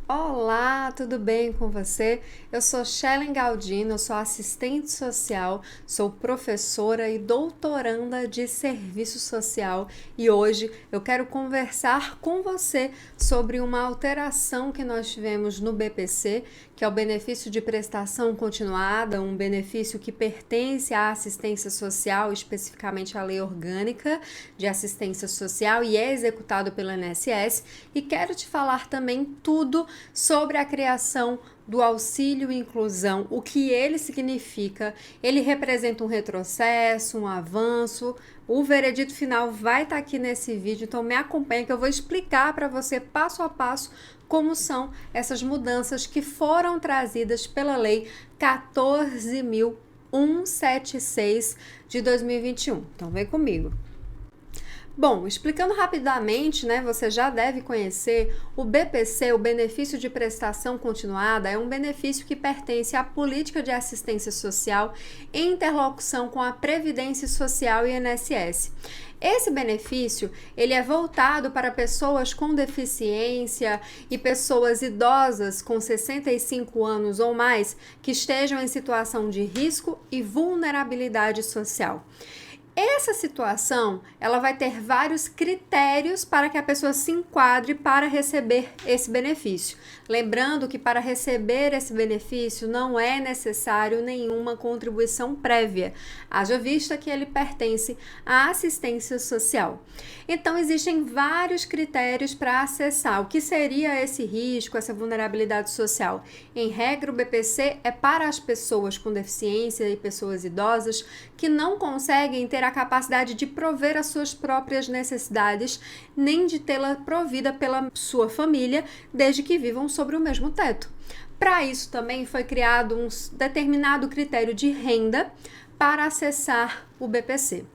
Olá, tudo bem com você? Eu sou Shellen Galdino, eu sou assistente social, sou professora e doutoranda de serviço social e hoje eu quero conversar com você sobre uma alteração que nós tivemos no BPC, que é o benefício de prestação continuada, um benefício que pertence à assistência social, especificamente à Lei Orgânica de Assistência Social e é executado pelo INSS, e quero te falar também tudo sobre a criação do auxílio inclusão, o que ele significa. Ele representa um retrocesso, um avanço. O veredito final vai estar aqui nesse vídeo, então me acompanha que eu vou explicar para você passo a passo como são essas mudanças que foram trazidas pela Lei 14.176 de 2021. Então vem comigo. Bom, explicando rapidamente, né, você já deve conhecer o BPC, o benefício de prestação continuada, é um benefício que pertence à política de assistência social em interlocução com a Previdência Social e INSS. Esse benefício, ele é voltado para pessoas com deficiência e pessoas idosas com 65 anos ou mais que estejam em situação de risco e vulnerabilidade social. Essa situação, ela vai ter vários critérios para que a pessoa se enquadre para receber esse benefício. Lembrando que para receber esse benefício não é necessário nenhuma contribuição prévia, haja vista que ele pertence à assistência social. Então, existem vários critérios para acessar. O que seria esse risco, essa vulnerabilidade social? Em regra, o BPC é para as pessoas com deficiência e pessoas idosas que não conseguem ter a capacidade de prover as suas próprias necessidades, nem de tê-la provida pela sua família, desde que vivam sobre o mesmo teto. Para isso também foi criado um determinado critério de renda para acessar o BPC.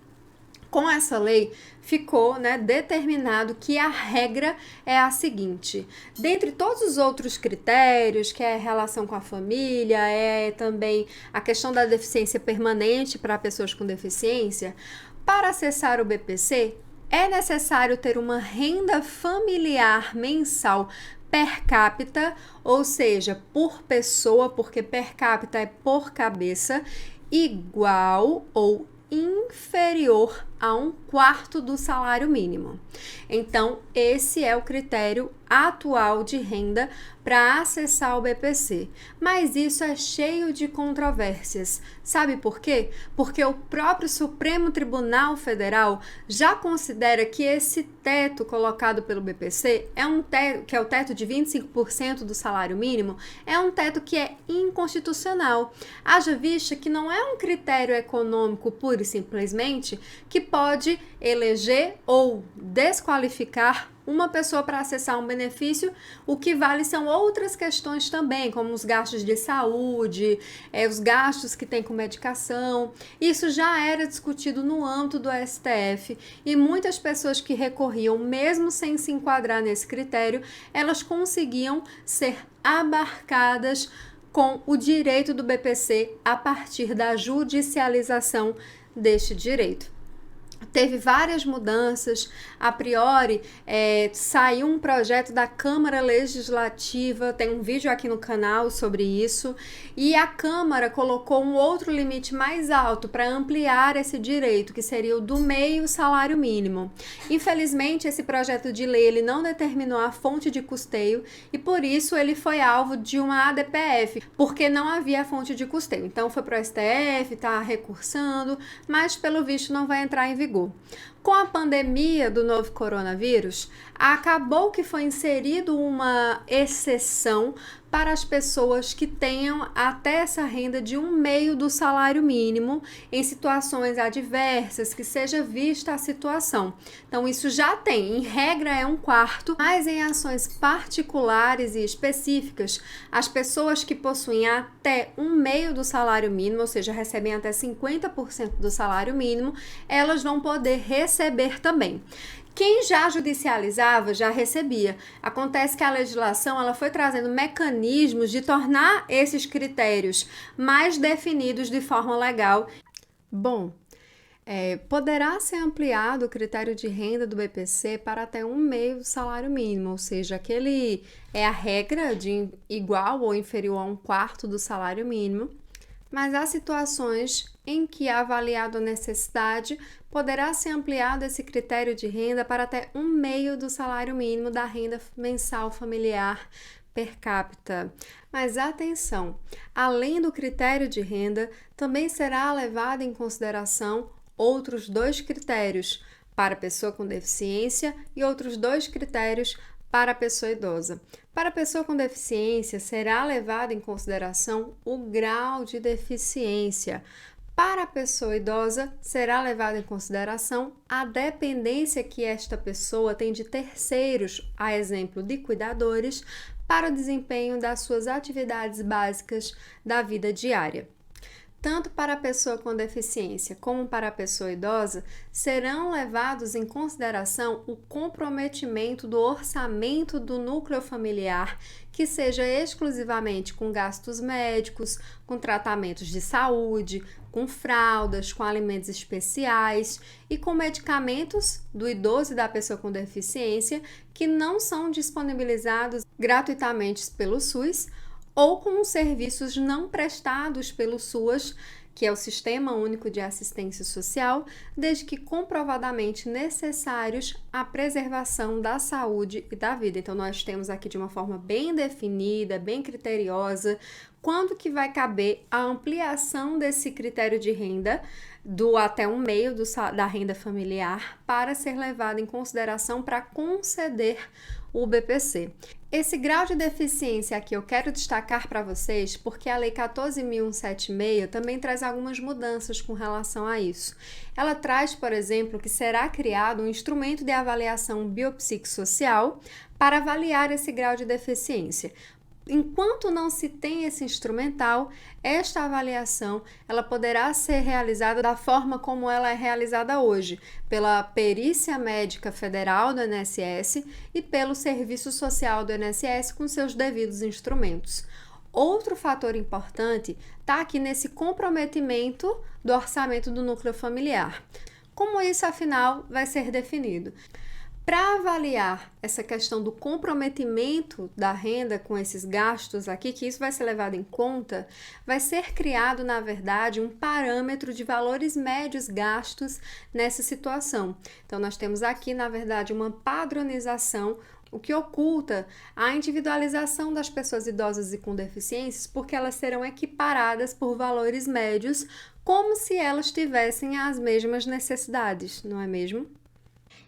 Com essa lei, ficou determinado que a regra é a seguinte: dentre todos os outros critérios, que é a relação com a família, é também a questão da deficiência permanente para pessoas com deficiência, para acessar o BPC, é necessário ter uma renda familiar mensal per capita, ou seja, por pessoa, porque per capita é por cabeça, igual ou inferior a 1/4 do salário mínimo. Então, esse é o critério atual de renda para acessar o BPC. Mas isso é cheio de controvérsias. Sabe por quê? Porque o próprio Supremo Tribunal Federal já considera que esse teto colocado pelo BPC é um teto, que é o teto de 25% do salário mínimo, é um teto que é inconstitucional. Haja vista que não é um critério econômico pura e simplesmente que pode eleger ou desqualificar uma pessoa para acessar um benefício. O que vale são outras questões também, como os gastos de saúde, os gastos que tem com medicação. Isso já era discutido no âmbito do STF e muitas pessoas que recorriam, mesmo sem se enquadrar nesse critério, elas conseguiam ser abarcadas com o direito do BPC a partir da judicialização deste direito. Teve várias mudanças. A priori, saiu um projeto da Câmara Legislativa, tem um vídeo aqui no canal sobre isso, e a Câmara colocou um outro limite mais alto para ampliar esse direito, que seria o do meio salário mínimo. Infelizmente, esse projeto de lei ele não determinou a fonte de custeio e, por isso, ele foi alvo de uma ADPF, porque não havia fonte de custeio. Então, foi para o STF, está recursando, mas, pelo visto, não vai entrar em vigor. Com a pandemia do novo coronavírus, acabou que foi inserido uma exceção para as pessoas que tenham até essa renda de 1/2 do salário mínimo em situações adversas, que seja vista a situação. Então, isso já tem, em regra é 1/4, mas em ações particulares e específicas, as pessoas que possuem até 1/2 do salário mínimo, ou seja, recebem até 50% do salário mínimo, elas vão poder receber também. Quem já judicializava já recebia. Acontece que a legislação ela foi trazendo mecanismos de tornar esses critérios mais definidos de forma legal. Bom, Poderá ser ampliado o critério de renda do BPC para até um meio do salário mínimo, ou seja, aquele é a regra de igual ou inferior a um quarto do salário mínimo, mas há situações em que, avaliado a necessidade, poderá ser ampliado esse critério de renda para até um meio do salário mínimo da renda mensal familiar per capita. Mas atenção, além do critério de renda, também será levado em consideração outros 2 critérios para a pessoa com deficiência e outros 2 critérios para a pessoa idosa. Para a pessoa com deficiência, será levado em consideração o grau de deficiência. Para a pessoa idosa, será levado em consideração a dependência que esta pessoa tem de terceiros, a exemplo de cuidadores, para o desempenho das suas atividades básicas da vida diária. Tanto para a pessoa com deficiência como para a pessoa idosa, serão levados em consideração o comprometimento do orçamento do núcleo familiar, que seja exclusivamente com gastos médicos, com tratamentos de saúde, com fraldas, com alimentos especiais e com medicamentos do idoso e da pessoa com deficiência que não são disponibilizados gratuitamente pelo SUS, ou com os serviços não prestados pelo SUAS, que é o Sistema Único de Assistência Social, desde que comprovadamente necessários à preservação da saúde e da vida. Então, nós temos aqui de uma forma bem definida, bem criteriosa, quando que vai caber a ampliação desse critério de renda do até um meio da renda familiar para ser levado em consideração para conceder o BPC. Esse grau de deficiência aqui eu quero destacar para vocês porque a Lei 14.176 também traz algumas mudanças com relação a isso. Ela traz, por exemplo, que será criado um instrumento de avaliação biopsicossocial para avaliar esse grau de deficiência. Enquanto não se tem esse instrumental, esta avaliação ela poderá ser realizada da forma como ela é realizada hoje, pela Perícia Médica Federal do INSS e pelo Serviço Social do INSS com seus devidos instrumentos. Outro fator importante está aqui nesse comprometimento do orçamento do núcleo familiar. Como isso, afinal, vai ser definido? Para avaliar essa questão do comprometimento da renda com esses gastos aqui, que isso vai ser levado em conta, vai ser criado, na verdade, um parâmetro de valores médios gastos nessa situação. Então, nós temos aqui, na verdade, uma padronização, o que oculta a individualização das pessoas idosas e com deficiências, porque elas serão equiparadas por valores médios, como se elas tivessem as mesmas necessidades, não é mesmo?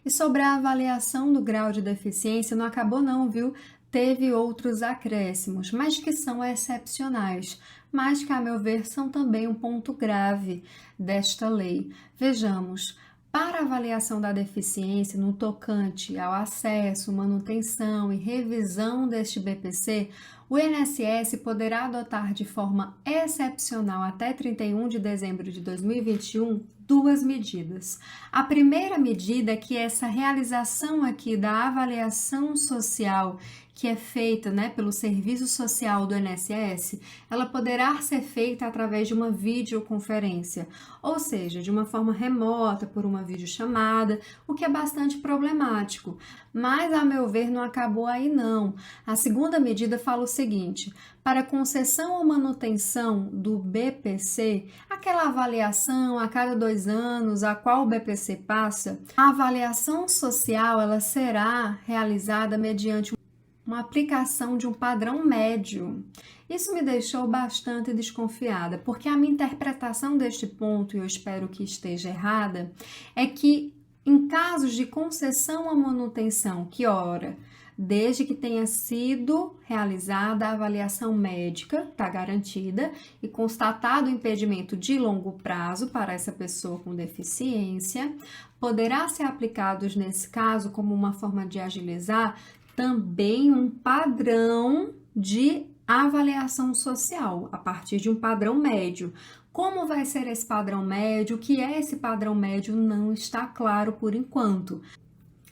E sobre a avaliação do grau de deficiência, não acabou não, viu? Teve outros acréscimos, mas que são excepcionais, mas que, a meu ver, são também um ponto grave desta lei. Vejamos, para a avaliação da deficiência no tocante ao acesso, manutenção e revisão deste BPC, o INSS poderá adotar de forma excepcional até 31 de dezembro de 2021 duas medidas. A primeira medida é que essa realização aqui da avaliação social que é feita, pelo Serviço Social do INSS, ela poderá ser feita através de uma videoconferência, ou seja, de uma forma remota, por uma videochamada, o que é bastante problemático. Mas, a meu ver, não acabou aí não. A segunda medida fala o seguinte: para concessão ou manutenção do BPC, aquela avaliação a cada 2 anos, a qual o BPC passa, a avaliação social ela será realizada mediante uma aplicação de um padrão médio. Isso me deixou bastante desconfiada, porque a minha interpretação deste ponto, e eu espero que esteja errada, é que em casos de concessão à manutenção, que ora, desde que tenha sido realizada a avaliação médica, está garantida, e constatado o impedimento de longo prazo para essa pessoa com deficiência, poderá ser aplicados nesse caso como uma forma de agilizar também um padrão de avaliação social, a partir de um padrão médio. Como vai ser esse padrão médio? O que é esse padrão médio? Não está claro por enquanto.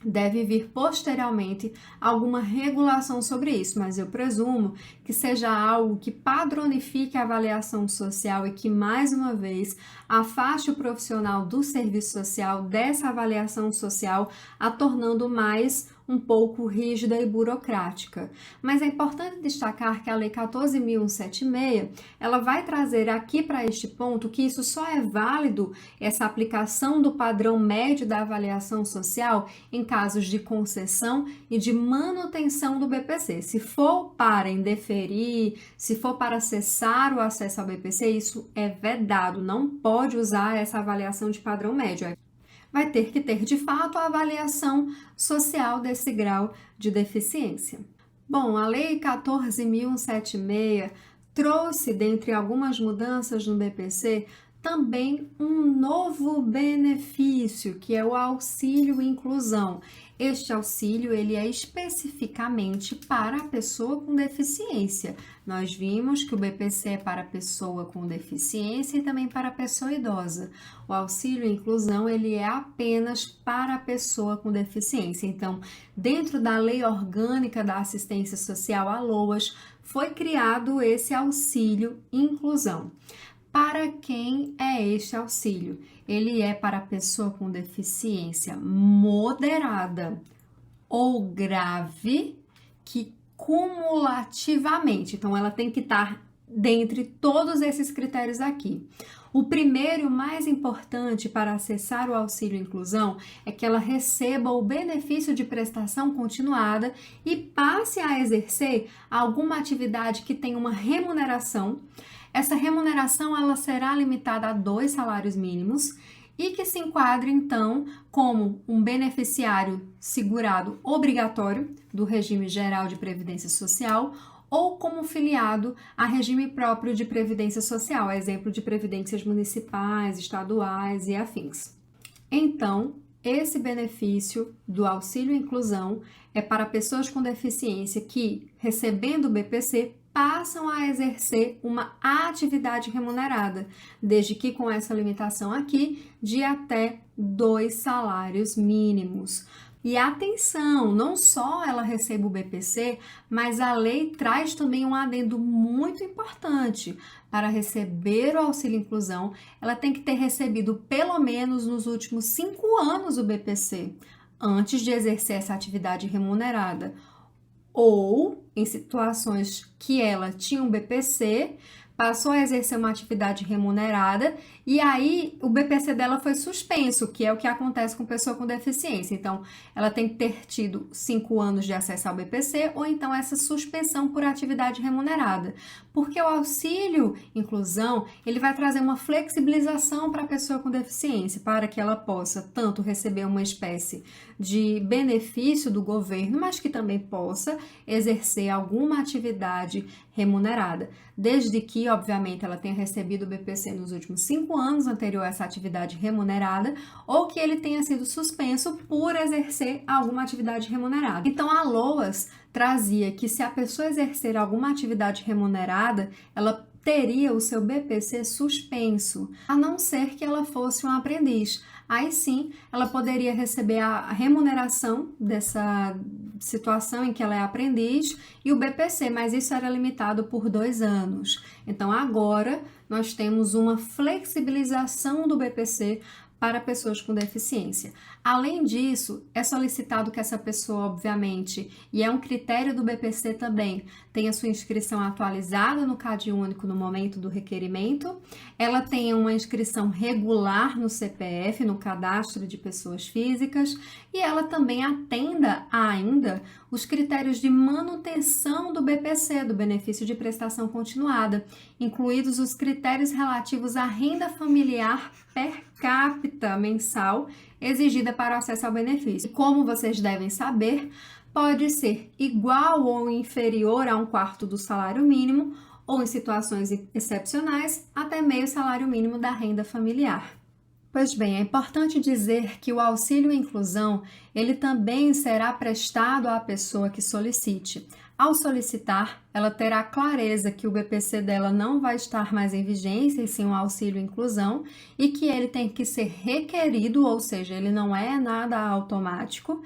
deve vir posteriormente alguma regulação sobre isso, mas eu presumo que seja algo que padronifique a avaliação social e que, mais uma vez, afaste o profissional do serviço social dessa avaliação social, a tornando mais um pouco rígida e burocrática. Mas é importante destacar que a Lei 14.176, ela vai trazer aqui para este ponto que isso só é válido, essa aplicação do padrão médio da avaliação social, em casos de concessão e de manutenção do BPC. Se for para indeferir, se for para cessar o acesso ao BPC, isso é vedado, não pode usar essa avaliação de padrão médio. Vai ter que ter, de fato, a avaliação social desse grau de deficiência. Bom, a Lei 14.176 trouxe, dentre algumas mudanças no BPC, também um novo benefício, que é o auxílio inclusão. Este auxílio, ele é especificamente para a pessoa com deficiência. Nós vimos que o BPC é para a pessoa com deficiência e também para a pessoa idosa. O auxílio inclusão, ele é apenas para a pessoa com deficiência. Então, dentro da Lei Orgânica da Assistência Social, a LOAS, foi criado esse auxílio inclusão. Para quem é este auxílio? Ele é para a pessoa com deficiência moderada ou grave que cumulativamente, então ela tem que estar dentre todos esses critérios aqui. O primeiro e o mais importante para acessar o auxílio inclusão é que ela receba o benefício de prestação continuada e passe a exercer alguma atividade que tenha uma remuneração. Essa remuneração ela será limitada a 2 salários mínimos e que se enquadre, então, como um beneficiário segurado obrigatório do regime geral de previdência social ou como filiado a regime próprio de previdência social, a exemplo de previdências municipais, estaduais e afins. Então, esse benefício do auxílio inclusão é para pessoas com deficiência que, recebendo o BPC, passam a exercer uma atividade remunerada, desde que com essa limitação aqui de até 2 salários mínimos. E atenção, não só ela recebe o BPC, mas a lei traz também um adendo muito importante. Para receber o auxílio inclusão, ela tem que ter recebido pelo menos nos últimos 5 anos o BPC, antes de exercer essa atividade remunerada. Ou, em situações que ela tinha um BPC, passou a exercer uma atividade remunerada e aí o BPC dela foi suspenso, que é o que acontece com pessoa com deficiência. Então, ela tem que ter tido 5 anos de acesso ao BPC ou então essa suspensão por atividade remunerada. Porque o auxílio inclusão, ele vai trazer uma flexibilização para a pessoa com deficiência, para que ela possa tanto receber uma espécie de benefício do governo, mas que também possa exercer alguma atividade remunerada, desde que, obviamente, ela tenha recebido o BPC nos últimos 5 anos anterior a essa atividade remunerada ou que ele tenha sido suspenso por exercer alguma atividade remunerada. Então, a LOAS trazia que se a pessoa exercer alguma atividade remunerada, ela teria o seu BPC suspenso, a não ser que ela fosse um aprendiz. Aí sim, ela poderia receber a remuneração dessa situação em que ela é aprendiz e o BPC, mas isso era limitado por 2 anos. Então, agora, nós temos uma flexibilização do BPC para pessoas com deficiência. Além disso, é solicitado que essa pessoa, obviamente, e é um critério do BPC também, tenha sua inscrição atualizada no CadÚnico no momento do requerimento, ela tenha uma inscrição regular no CPF, no Cadastro de Pessoas Físicas, e ela também atenda ainda os critérios de manutenção do BPC, do benefício de prestação continuada, incluídos os critérios relativos à renda familiar per capita mensal exigida para o acesso ao benefício. Como vocês devem saber, pode ser igual ou inferior a 1/4 do salário mínimo ou, em situações excepcionais, até meio salário mínimo da renda familiar. Pois bem, é importante dizer que o auxílio inclusão, ele também será prestado à pessoa que solicite, Ao solicitar, ela terá clareza que o BPC dela não vai estar mais em vigência, e sim o auxílio inclusão, e que ele tem que ser requerido, ou seja, ele não é nada automático,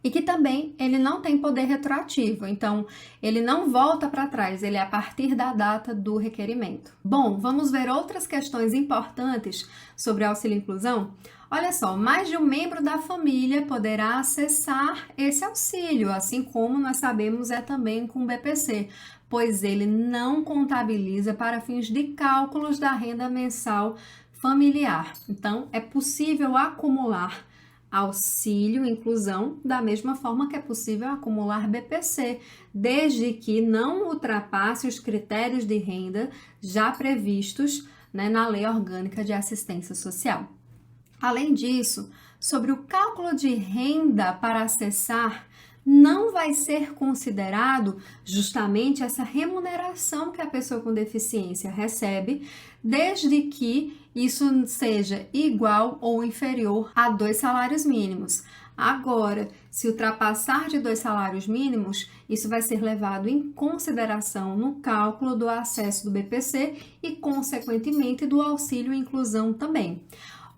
e que também ele não tem poder retroativo, então ele não volta para trás, ele é a partir da data do requerimento. Bom, vamos ver outras questões importantes sobre auxílio inclusão? Olha só, mais de um membro da família poderá acessar esse auxílio, assim como nós sabemos é também com o BPC, pois ele não contabiliza para fins de cálculos da renda mensal familiar. Então, é possível acumular auxílio inclusão da mesma forma que é possível acumular BPC, desde que não ultrapasse os critérios de renda já previstos, né, na Lei Orgânica de Assistência Social. Além disso, sobre o cálculo de renda para acessar, não vai ser considerado justamente essa remuneração que a pessoa com deficiência recebe, desde que isso seja igual ou inferior a 2 salários mínimos. Agora, se ultrapassar de 2 salários mínimos, isso vai ser levado em consideração no cálculo do acesso do BPC e, consequentemente, do auxílio inclusão também.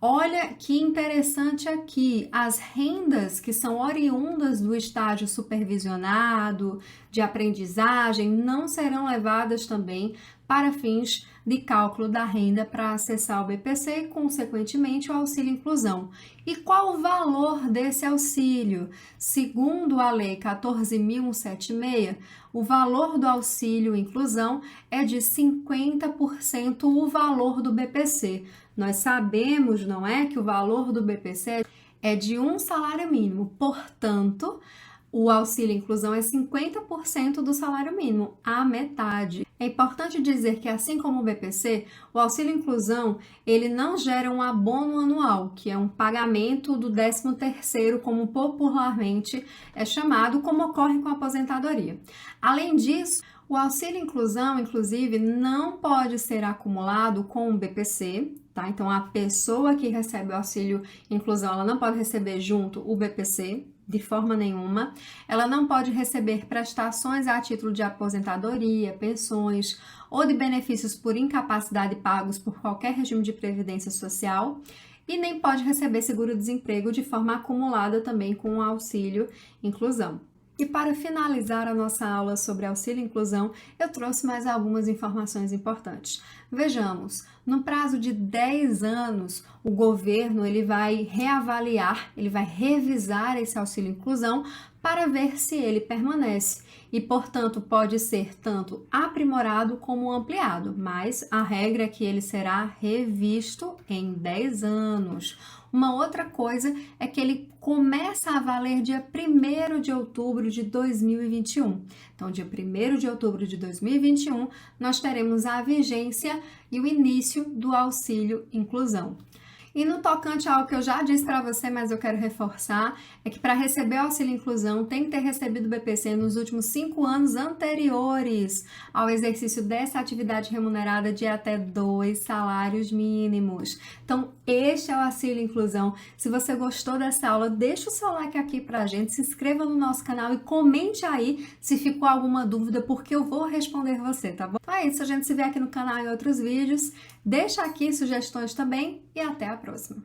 Olha que interessante aqui, as rendas que são oriundas do estágio supervisionado, de aprendizagem, não serão levadas também para fins de cálculo da renda para acessar o BPC e, consequentemente, o auxílio inclusão. E qual o valor desse auxílio? Segundo a Lei 14.176, o valor do auxílio inclusão é de 50% o valor do BPC. Nós sabemos, não é, que o valor do BPC é de 1 salário mínimo, portanto, o auxílio inclusão é 50% do salário mínimo, a metade. É importante dizer que, assim como o BPC, o auxílio inclusão, ele não gera um abono anual, que é um pagamento do 13º, como popularmente é chamado, como ocorre com a aposentadoria. Além disso, o auxílio inclusão, inclusive, não pode ser acumulado com o BPC, tá? Então, a pessoa que recebe o auxílio inclusão, ela não pode receber junto o BPC, de forma nenhuma. Ela não pode receber prestações a título de aposentadoria, pensões ou de benefícios por incapacidade pagos por qualquer regime de previdência social e nem pode receber seguro-desemprego de forma acumulada também com o auxílio inclusão. E para finalizar a nossa aula sobre auxílio inclusão, eu trouxe mais algumas informações importantes. Vejamos, no prazo de 10 anos, o governo ele vai reavaliar, ele vai revisar esse auxílio inclusão para ver se ele permanece e, portanto, pode ser tanto aprimorado como ampliado, mas a regra é que ele será revisto em 10 anos. Uma outra coisa é que ele começa a valer dia 1º de outubro de 2021. Então, dia 1º de outubro de 2021, nós teremos a vigência e o início do auxílio inclusão. E no tocante ao que eu já disse para você, mas eu quero reforçar, é que para receber o auxílio inclusão tem que ter recebido o BPC nos últimos 5 anos anteriores ao exercício dessa atividade remunerada de até 2 salários mínimos. Então, este é o auxílio inclusão. Se você gostou dessa aula, deixa o seu like aqui pra gente, se inscreva no nosso canal e comente aí se ficou alguma dúvida, porque eu vou responder você, tá bom? Então é isso, a gente se vê aqui no canal em outros vídeos. Deixa aqui sugestões também e até a próxima.